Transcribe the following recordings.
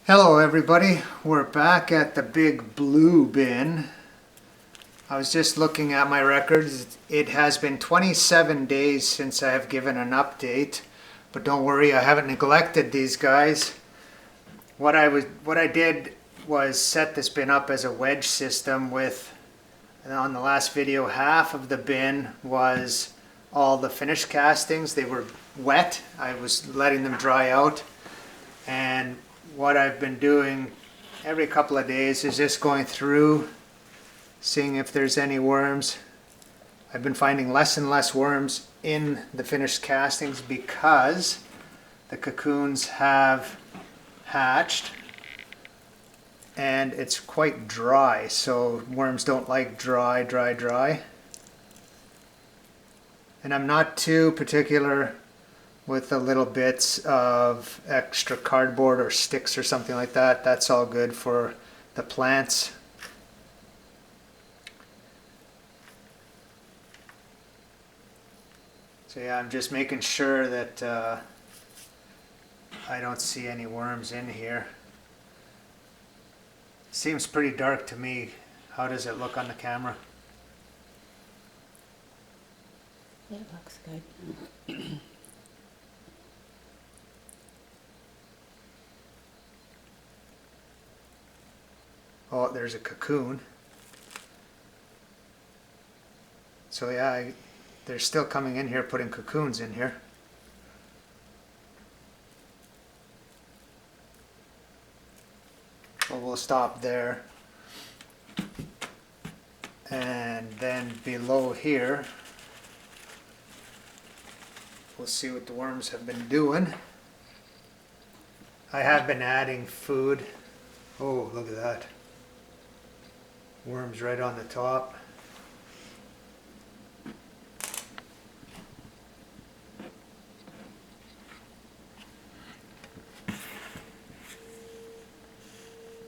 Hello everybody, we're back at the big blue bin. I was just looking at my records. It has been 27 days since I have given an update, but don't worry, I haven't neglected these guys. What I did was set this bin up as a wedge system with, on the last video, half of the bin was all the finished castings. They were wet. I was letting them dry out, and what I've been doing every couple of days is just going through, seeing if there's any worms. I've been finding less and less worms in the finished castings because the cocoons have hatched and it's quite dry, so worms don't like dry. And I'm not too particular with the little bits of extra cardboard or sticks or something like that. That's all good for the plants. So yeah, I'm just making sure that I don't see any worms in here. Seems pretty dark to me. How does it look on the camera? It looks good. Oh, there's a cocoon. So yeah, they're still coming in here, putting cocoons in here. Well, we'll stop there. And then below here, we'll see what the worms have been doing. I have been adding food. Oh, look at that. Worms right on the top.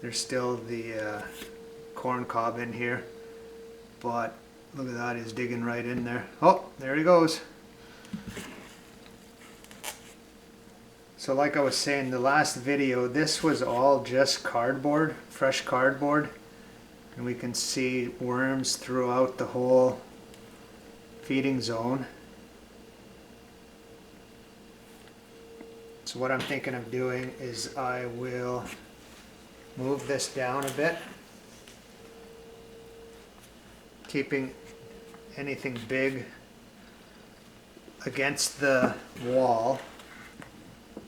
There's still the corn cob in here, but look at that, he's digging right in there. Oh, there he goes. So like I was saying, the last video, this was all just cardboard, fresh cardboard. And we can see worms throughout the whole feeding zone. So what I'm thinking of doing is I will move this down a bit, keeping anything big against the wall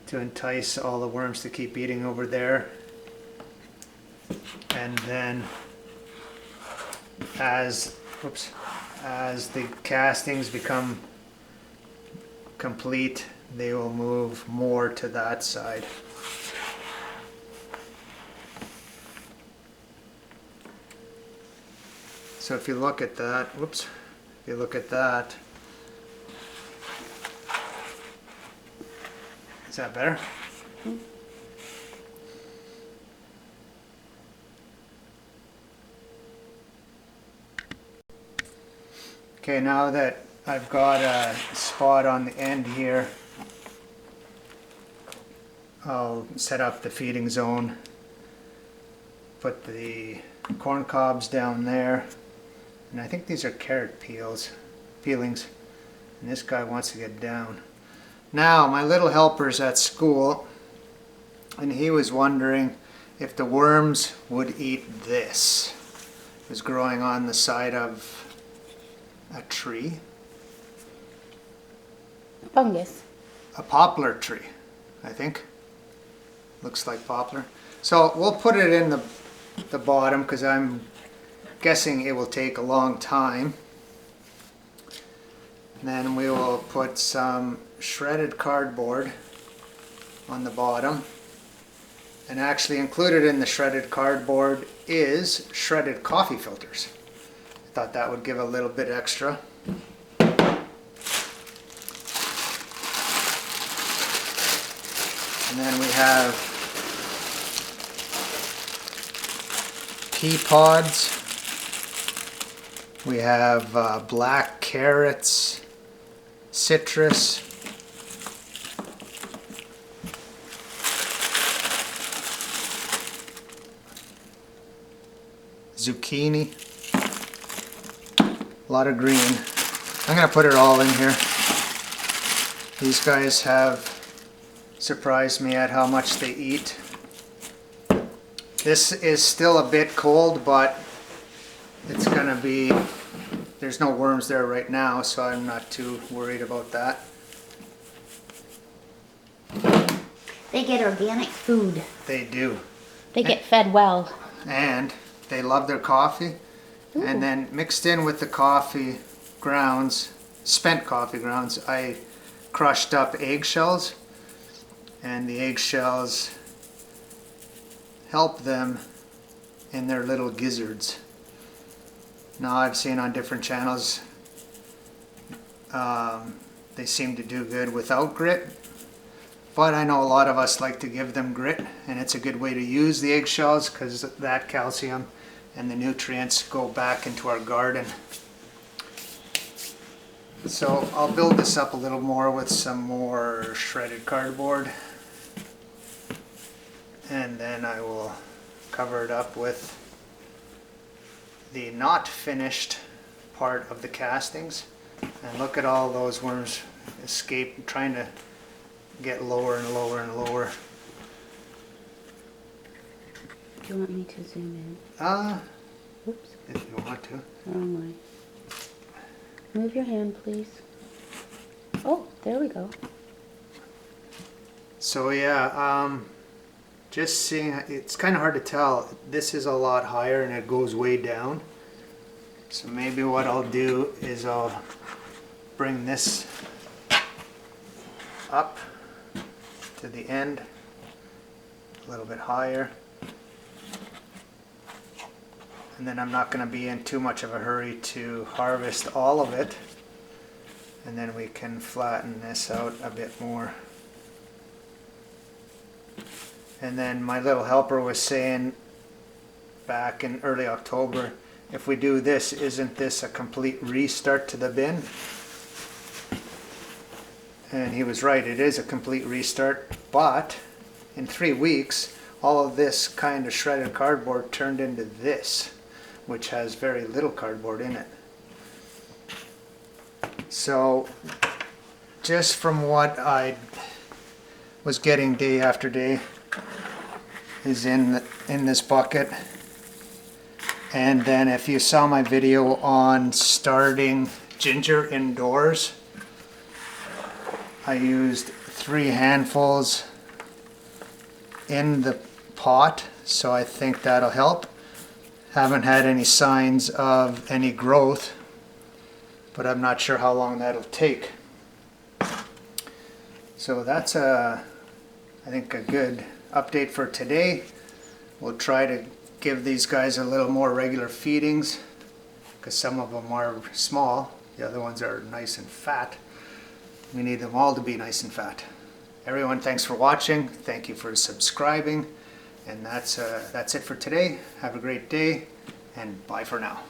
to entice all the worms to keep eating over there. And then as the castings become complete, they will move more to that side. So if you look at that, if you look at that, is that better? Okay, now that I've got a spot on the end here, I'll set up the feeding zone, put the corn cobs down there, and I think these are carrot peelings, and this guy wants to get down. Now, my little helper's at school, and he was wondering if the worms would eat this. It was growing on the side of a tree. Fungus. A poplar tree, I think. Looks like poplar. So we'll put it in the bottom because I'm guessing it will take a long time. And then we will put some shredded cardboard on the bottom. And actually included in the shredded cardboard is shredded coffee filters. I thought that would give a little bit extra. And then we have pea pods. We have black carrots, citrus, zucchini, a lot of green. I'm gonna put it all in here. These guys have surprised me at how much they eat. This is still a bit cold, but it's gonna be, there's no worms there right now, so I'm not too worried about that. They get organic food. They do. They get fed well. And they love their coffee. Ooh. And then mixed in with the coffee grounds, spent coffee grounds, I crushed up eggshells. And the eggshells help them in their little gizzards. Now I've seen on different channels they seem to do good without grit, but I know a lot of us like to give them grit, and it's a good way to use the eggshells because that calcium and the nutrients go back into our garden. So I'll build this up a little more with some more shredded cardboard, and then I will cover it up with the not finished part of the castings. And look at all those worms escape, trying to get lower and lower and lower. Do you want me to zoom Oops. If you want to. in? Wrong way. Move your hand, please. Oh, there we go. So yeah, just seeing, it's kind of hard to tell. This is a lot higher and it goes way down. So maybe what I'll do is I'll bring this up to the end, a little bit higher. And then I'm not going to be in too much of a hurry to harvest all of it. And then we can flatten this out a bit more. And then my little helper was saying back in early October, if we do this, isn't this a complete restart to the bin? And he was right, it is a complete restart, but in 3 weeks, all of this kind of shredded cardboard turned into this, which has very little cardboard in it. So just from what I was getting day after day is in this bucket. And then if you saw my video on starting ginger indoors, I used 3 handfuls in the pot, so I think that'll help. Haven't had any signs of any growth, but I'm not sure how long that'll take. So that's I think a good update for today. We'll try to give these guys a little more regular feedings because some of them are small, the other ones are nice and fat. We need them all to be nice and fat. Everyone, thanks for watching. Thank you for subscribing. And that's it for today. Have a great day, and bye for now.